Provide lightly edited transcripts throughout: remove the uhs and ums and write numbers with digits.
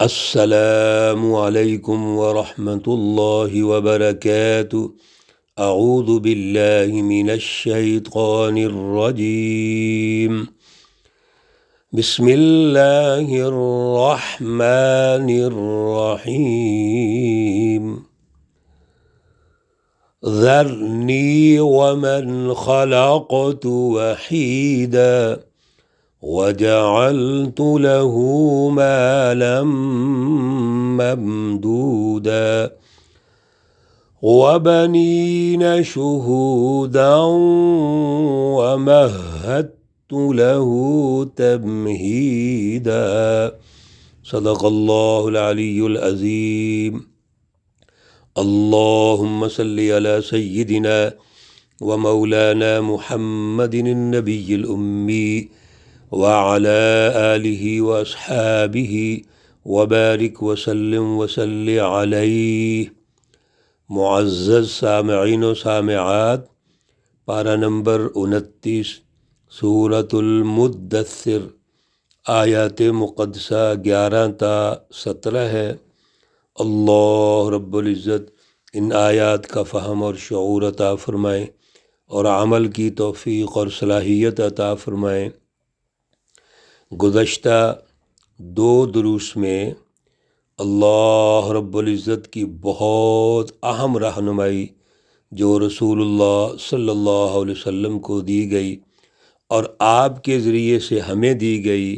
السلام علیکم ورحمۃ اللہ وبرکاتہ۔ اعوذ باللہ من الشیطان الرجیم، بسم اللہ الرحمن الرحیم۔ ذرنی ومن خلقت وحیدا وجعلت له مالا ممدودا وبنين شهودا ومهدت له تمهيدا۔ صدق اللہ العلی العظیم۔ اللہم صلی علی سیدنا ومولانا محمد النبی الأمی وعلى آلہ واصحابہ وبارک وسلم وصل علیہ۔ معزز سامعین و سامعات، پارہ نمبر 29 سورۃ المدثر، آیات مقدسہ 11 تا 17 ہے۔ اللہ رب العزت ان آیات کا فہم اور شعور عطا فرمائیں اور عمل کی توفیق اور صلاحیت عطا فرمائیں۔ گزشتہ 2 دروس میں اللہ رب العزت کی بہت اہم رہنمائی جو رسول اللہ صلی اللہ علیہ وسلم کو دی گئی اور آپ کے ذریعے سے ہمیں دی گئی،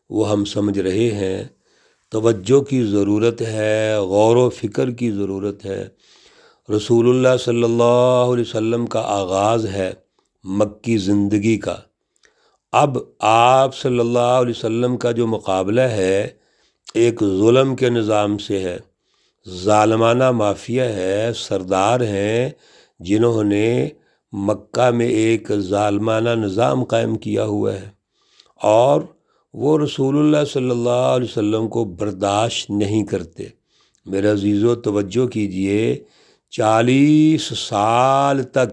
وہ ہم سمجھ رہے ہیں۔ توجہ کی ضرورت ہے، غور و فکر کی ضرورت ہے۔ رسول اللہ صلی اللہ علیہ وسلم کا آغاز ہے مکی زندگی کا۔ اب آپ صلی اللہ علیہ وسلم کا جو مقابلہ ہے ایک ظلم کے نظام سے ہے، ظالمانہ مافیا ہے، سردار ہیں جنہوں نے مکہ میں ایک ظالمانہ نظام قائم کیا ہوا ہے، اور وہ رسول اللہ صلی اللہ علیہ وسلم کو برداشت نہیں کرتے۔ میرے عزیزو توجہ کیجئے، 40 سال تک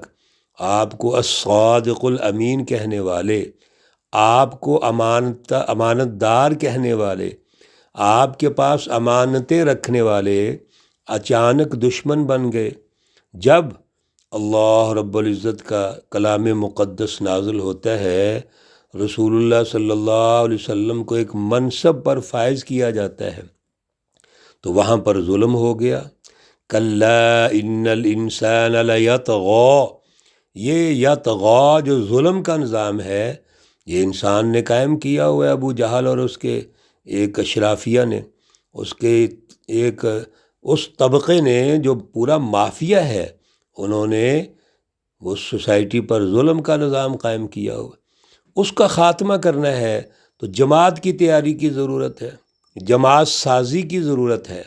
آپ کو الصادق الامین کہنے والے، آپ کو امانت دار کہنے والے، آپ کے پاس امانتیں رکھنے والے اچانک دشمن بن گئے۔ جب اللہ رب العزت کا کلام مقدس نازل ہوتا ہے، رسول اللہ صلی اللہ علیہ وسلم کو ایک منصب پر فائز کیا جاتا ہے، تو وہاں پر ظلم ہو گیا۔ کلا ان الانسان لیطغی، یہ یطغی جو ظلم کا نظام ہے یہ انسان نے قائم کیا ہوا ہے، ابو جہل اور اس کے ایک اشرافیہ نے، اس طبقے نے جو پورا مافیا ہے، انہوں نے اس سوسائٹی پر ظلم کا نظام قائم کیا ہوا۔ اس کا خاتمہ کرنا ہے تو جماعت کی تیاری کی ضرورت ہے، جماعت سازی کی ضرورت ہے،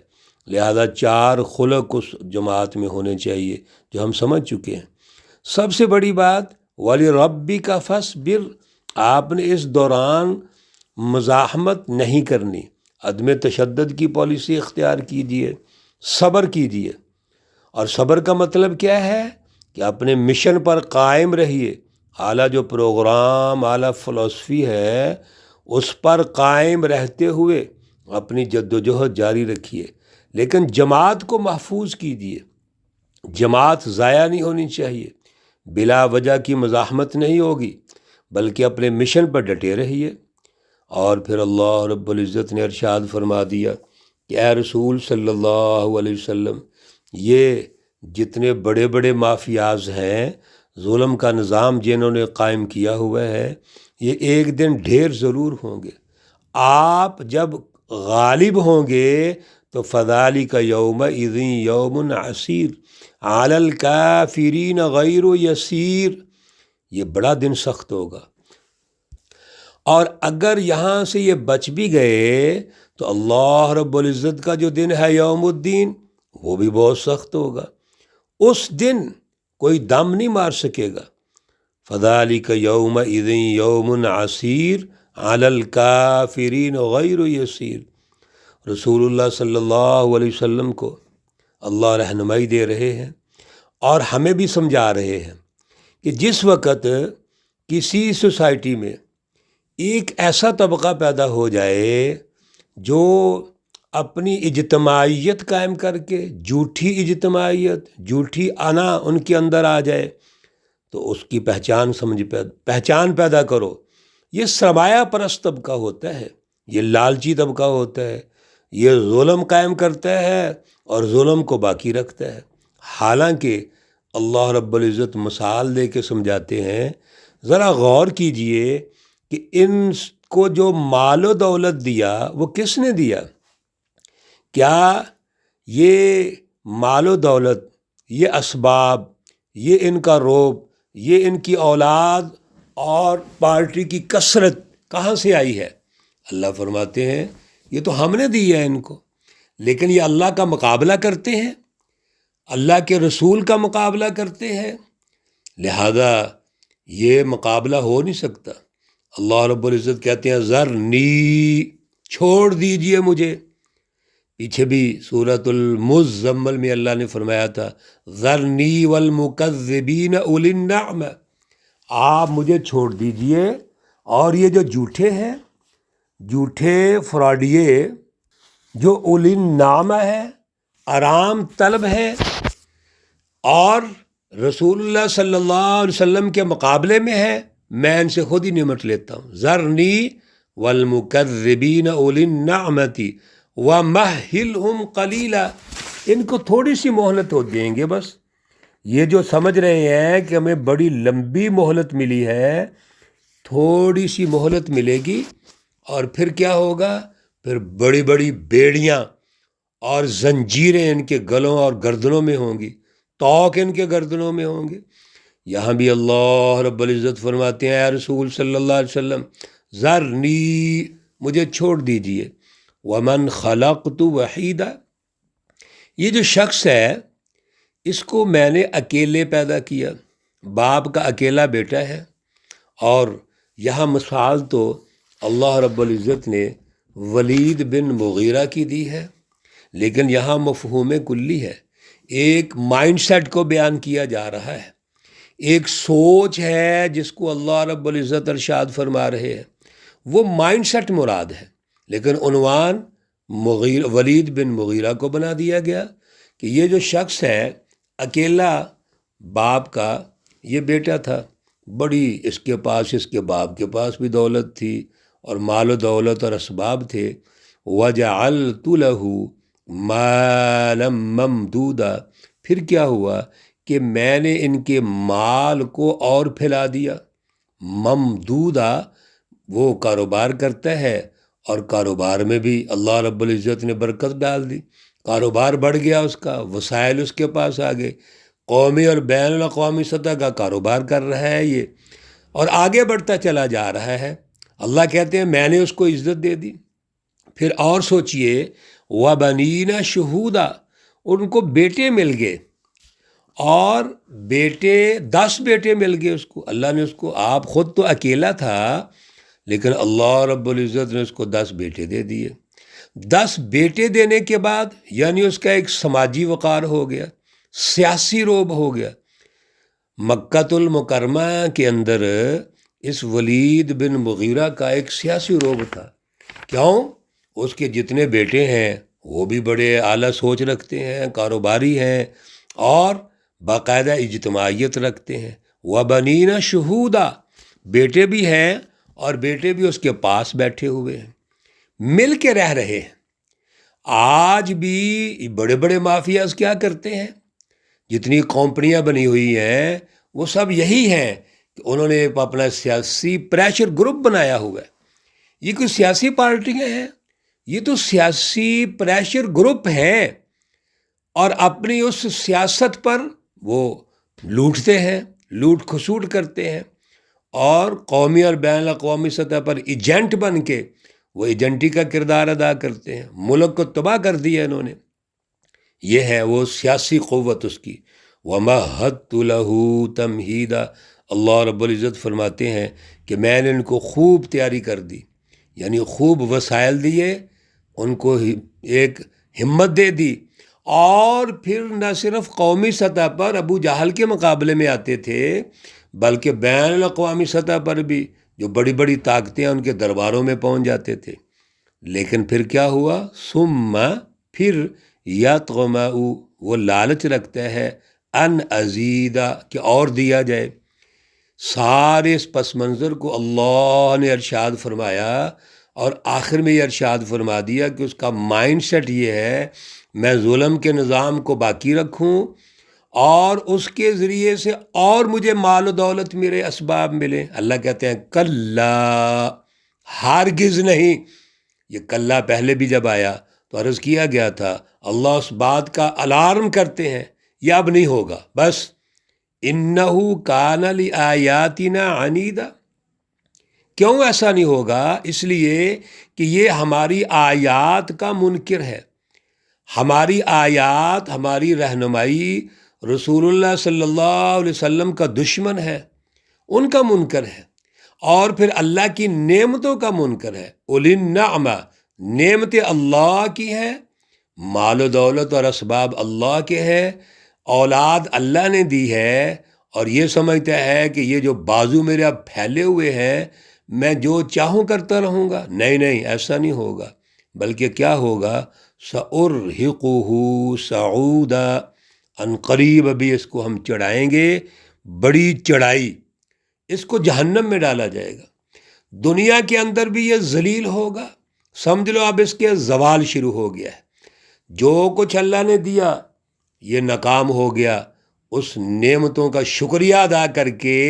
لہذا 4 خلق اس جماعت میں ہونے چاہیے جو ہم سمجھ چکے ہیں۔ سب سے بڑی بات وَلِرَبِّكَ فَاصْبِرْ، آپ نے اس دوران مزاحمت نہیں کرنی، عدم تشدد کی پالیسی اختیار کیجیے، صبر کیجیے۔ اور صبر کا مطلب کیا ہے کہ اپنے مشن پر قائم رہیے، اعلیٰ جو پروگرام، اعلیٰ فلسفی ہے اس پر قائم رہتے ہوئے اپنی جد و جہد جاری رکھیے، لیکن جماعت کو محفوظ کیجیے۔ جماعت ضائع نہیں ہونی چاہیے، بلا وجہ کی مزاحمت نہیں ہوگی، بلکہ اپنے مشن پر ڈٹے رہیے۔ اور پھر اللہ رب العزت نے ارشاد فرما دیا کہ اے رسول صلی اللہ علیہ وسلم، یہ جتنے بڑے بڑے مافیاز ہیں، ظلم کا نظام جنہوں نے قائم کیا ہوا ہے، یہ ایک دن ڈھیر ضرور ہوں گے۔ آپ جب غالب ہوں گے تو فَذَلِكَ يَوْمَئِذٍ يَوْمٌ عَسِيرٌ عَلَى الْكَافِرِينَ غَيْرُ يَسِيرٌ، یہ بڑا دن سخت ہوگا۔ اور اگر یہاں سے یہ بچ بھی گئے تو اللہ رب العزت کا جو دن ہے یوم الدین، وہ بھی بہت سخت ہوگا۔ اس دن کوئی دم نہیں مار سکے گا۔ فَذَلِكَ يَوْمَئِذٍ يَوْمٌ عَسِيرٌ عَلَى الْكَافِرِينَ غَيْرُ يَسِيرٌ۔ رسول اللہ صلی اللہ علیہ وسلم کو اللہ رہنمائی دے رہے ہیں اور ہمیں بھی سمجھا رہے ہیں کہ جس وقت کسی سوسائٹی میں ایک ایسا طبقہ پیدا ہو جائے جو اپنی اجتماعیت قائم کر کے، جھوٹی اجتماعیت، جھوٹی انا ان کے اندر آ جائے تو اس کی پہچان پیدا کرو۔ یہ سرمایہ پرست طبقہ ہوتا ہے، یہ لالچی طبقہ ہوتا ہے، یہ ظلم قائم کرتا ہے اور ظلم کو باقی رکھتا ہے۔ حالانکہ اللہ رب العزت مثال دے کے سمجھاتے ہیں، ذرا غور کیجئے کہ ان کو جو مال و دولت دیا وہ کس نے دیا؟ کیا یہ مال و دولت، یہ اسباب، یہ ان کا روب، یہ ان کی اولاد اور پارٹی کی کثرت کہاں سے آئی ہے؟ اللہ فرماتے ہیں یہ تو ہم نے دی ہے ان کو، لیکن یہ اللہ کا مقابلہ کرتے ہیں، اللہ کے رسول کا مقابلہ کرتے ہیں، لہذا یہ مقابلہ ہو نہیں سکتا۔ اللہ رب العزت کہتے ہیں ذرنی، چھوڑ دیجئے مجھے۔ پیچھے بھی سورۃ المزمل میں اللہ نے فرمایا تھا ذرنی والمکذبین اولی النعمہ، آپ مجھے چھوڑ دیجئے اور یہ جو جھوٹے ہیں، جھوٹے فراڈیے، جو اولی النعمہ ہے، آرام طلب ہے، اور رسول اللہ صلی اللہ علیہ وسلم کے مقابلے میں ہے، میں ان سے خود ہی نمٹ لیتا ہوں۔ ذرنی والمکذبین اولی النعمۃ ومہلہم قلیلا، ان کو تھوڑی سی مہلت ہو دیں گے بس۔ یہ جو سمجھ رہے ہیں کہ ہمیں بڑی لمبی مہلت ملی ہے، تھوڑی سی مہلت ملے گی اور پھر کیا ہوگا؟ پھر بڑی بڑی بیڑیاں اور زنجیریں ان کے گلوں اور گردنوں میں ہوں گی، توق ان کے گردنوں میں ہوں گے۔ یہاں بھی اللہ رب العزت فرماتے ہیں اے رسول صلی اللہ علیہ وسلم ذرنی، مجھے چھوڑ دیجئے، ومن خلقت وحیدا، یہ جو شخص ہے اس کو میں نے اکیلے پیدا کیا، باپ کا اکیلا بیٹا ہے۔ اور یہاں مثال تو اللہ رب العزت نے ولید بن مغیرہ کی دی ہے، لیکن یہاں مفہوم کلی ہے، ایک مائنڈ سیٹ کو بیان کیا جا رہا ہے، ایک سوچ ہے جس کو اللہ رب العزت ارشاد فرما رہے ہیں، وہ مائنڈ سیٹ مراد ہے، لیکن عنوان ولید بن مغیرہ کو بنا دیا گیا کہ یہ جو شخص ہے اکیلا باپ کا یہ بیٹا تھا، بڑی اس کے باپ کے پاس بھی دولت تھی اور مال و دولت اور اسباب تھے۔ وَجَعَلْتُ لَهُ مَالًا مَمْدُودًا، پھر کیا ہوا کہ میں نے ان کے مال کو اور پھیلا دیا۔ ممدودہ، وہ کاروبار کرتا ہے اور کاروبار میں بھی اللہ رب العزت نے برکت ڈال دی، کاروبار بڑھ گیا، اس کا وسائل اس کے پاس آ گئے، قومی اور بین الاقوامی سطح کا کاروبار کر رہا ہے یہ، اور آگے بڑھتا چلا جا رہا ہے۔ اللہ کہتے ہیں میں نے اس کو عزت دے دی۔ پھر اور سوچئے وَبَنِينَ شُهُودًا، ان کو بیٹے مل گئے، اور بیٹے 10 بیٹے مل گئے اس کو۔ اللہ نے اس کو، آپ خود تو اکیلا تھا لیکن اللہ رب العزت نے اس کو 10 بیٹے دے دیے۔ 10 بیٹے دینے کے بعد یعنی اس کا ایک سماجی وقار ہو گیا، سیاسی روب ہو گیا۔ مکہ المکرمہ کے اندر اس ولید بن مغیرہ کا ایک سیاسی روب تھا۔ کیوں؟ اس کے جتنے بیٹے ہیں وہ بھی بڑے اعلیٰ سوچ رکھتے ہیں، کاروباری ہیں اور باقاعدہ اجتماعیت رکھتے ہیں۔ وَبَنِينَ شُهُودًا، بیٹے بھی ہیں اور بیٹے بھی اس کے پاس بیٹھے ہوئے ہیں، مل کے رہ رہے ہیں۔ آج بھی بڑے بڑے مافیاز کیا کرتے ہیں؟ جتنی کمپنیاں بنی ہوئی ہیں وہ سب یہی ہیں کہ انہوں نے اپنا سیاسی پریشر گروپ بنایا ہوا ہے۔ یہ کوئی سیاسی پارٹیاں ہیں، یہ تو سیاسی پریشر گروپ ہیں، اور اپنی اس سیاست پر وہ لوٹتے ہیں، لوٹ کھسوٹ کرتے ہیں، اور قومی اور بین الاقوامی سطح پر ایجنٹ بن کے وہ ایجنٹی کا کردار ادا کرتے ہیں۔ ملک کو تباہ کر دیا انہوں نے۔ یہ ہے وہ سیاسی قوت اس کی۔ وَمَهَّدتُّ لَهُ تَمْهِيدًا، اللہ رب العزت فرماتے ہیں کہ میں نے ان کو خوب تیاری کر دی، یعنی خوب وسائل دیے، ان کو ایک ہمت دے دی، اور پھر نہ صرف قومی سطح پر ابو جہل کے مقابلے میں آتے تھے بلکہ بین الاقوامی سطح پر بھی جو بڑی بڑی طاقتیں ان کے درباروں میں پہنچ جاتے تھے۔ لیکن پھر کیا ہوا؟ ثم پھر یطمع وہ لالچ رکھتا ہے ان ازیدہ کہ اور دیا جائے۔ سارے اس پس منظر کو اللہ نے ارشاد فرمایا اور آخر میں یہ ارشاد فرما دیا کہ اس کا مائنڈ سیٹ یہ ہے میں ظلم کے نظام کو باقی رکھوں اور اس کے ذریعے سے اور مجھے مال و دولت میرے اسباب ملے۔ اللہ کہتے ہیں کلا، ہرگز نہیں۔ یہ کلا پہلے بھی جب آیا تو عرض کیا گیا تھا اللہ اس بات کا الارم کرتے ہیں یہ اب نہیں ہوگا، بس انہو کان لآیاتنا عنیدا۔ کیوں ایسا نہیں ہوگا؟ اس لیے کہ یہ ہماری آیات کا منکر ہے، ہماری آیات، ہماری رہنمائی رسول اللہ صلی اللہ علیہ وسلم کا دشمن ہے، ان کا منکر ہے، اور پھر اللہ کی نعمتوں کا منکر ہے۔ اولی النعمہ، نعمتیں اللہ کی ہیں، مال و دولت اور اسباب اللہ کے ہیں، اولاد اللہ نے دی ہے، اور یہ سمجھتا ہے کہ یہ جو بازو میرے اب پھیلے ہوئے ہیں میں جو چاہوں کرتا رہوں گا۔ نہیں نہیں، ایسا نہیں ہوگا، بلکہ کیا ہوگا؟ سأرہقہ صعودا، ان قریب ابھی اس کو ہم چڑھائیں گے بڑی چڑھائی، اس کو جہنم میں ڈالا جائے گا۔ دنیا کے اندر بھی یہ ذلیل ہوگا، سمجھ لو اب اس کے زوال شروع ہو گیا ہے۔ جو کچھ اللہ نے دیا یہ ناکام ہو گیا، اس نعمتوں کا شکریہ ادا کر کے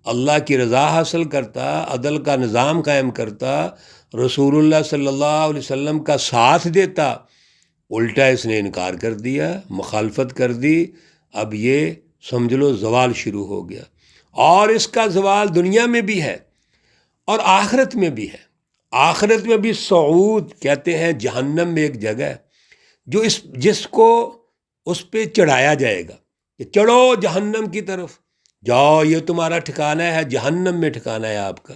اللہ کی رضا حاصل کرتا، عدل کا نظام قائم کرتا، رسول اللہ صلی اللہ علیہ وسلم کا ساتھ دیتا، الٹا اس نے انکار کر دیا، مخالفت کر دی۔ اب یہ سمجھ لو زوال شروع ہو گیا، اور اس کا زوال دنیا میں بھی ہے اور آخرت میں بھی ہے۔ آخرت میں بھی صعود کہتے ہیں جہنم میں ایک جگہ ہے جو جس کو اس پہ چڑھایا جائے گا کہ چڑھو جہنم کی طرف، جاؤ یہ تمہارا ٹھکانہ ہے، جہنم میں ٹھکانہ ہے آپ کا۔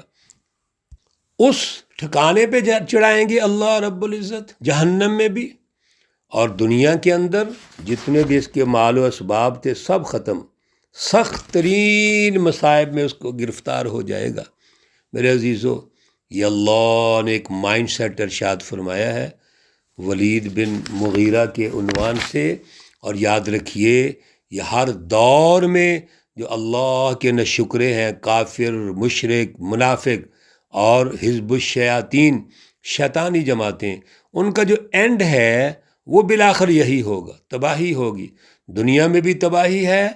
اس ٹھکانے پہ چڑھائیں گے اللہ رب العزت، جہنم میں بھی، اور دنیا کے اندر جتنے بھی اس کے مال و اسباب تھے سب ختم، سخت ترین مصائب میں اس کو گرفتار ہو جائے گا۔ میرے عزیزو، یہ اللہ نے ایک مائنڈ سیٹ ارشاد فرمایا ہے ولید بن مغیرہ کے عنوان سے، اور یاد رکھیے یہ ہر دور میں جو اللہ کے ناشکرے ہیں، کافر، مشرک، منافق اور حزب الشیاطین، شیطانی جماعتیں، ان کا جو اینڈ ہے وہ بالآخر یہی ہوگا، تباہی ہوگی۔ دنیا میں بھی تباہی ہے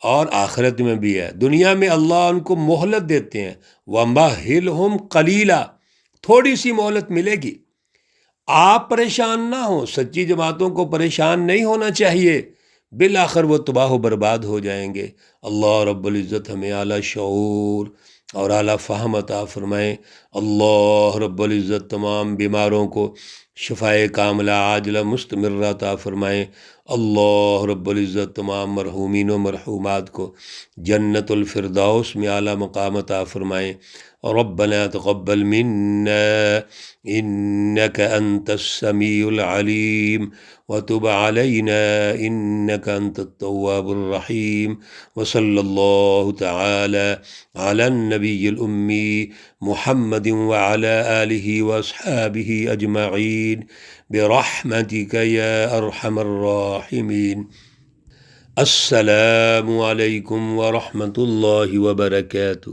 اور آخرت میں بھی ہے۔ دنیا میں اللہ ان کو مہلت دیتے ہیں، وَمَهِّلْهُمْ قَلِيلًا، تھوڑی سی مہلت ملے گی۔ آپ پریشان نہ ہوں، سچی جماعتوں کو پریشان نہیں ہونا چاہیے، بالآخر وہ تباہ و برباد ہو جائیں گے۔ اللہ رب العزت ہمیں اعلیٰ شعور اور اعلیٰ فہم عطا فرمائیں۔ اللہ رب العزت تمام بیماروں کو شفائے کاملہ عاجلہ مستمرہ عطا فرمائیں۔ اللہ رب العزت تمام مرحومین و مرحومات کو جنت الفردوس میں اعلیٰ مقام عطا فرمائیں۔ ربنا تقبل منا إنك أنت السميع العليم وتب علينا إنك أنت التواب الرحيم، وصلى الله تعالى على النبي الأمي محمد وعلى آله وأصحابه أجمعين برحمتك يا أرحم الراحمين۔ السلام عليكم ورحمة الله وبركاته۔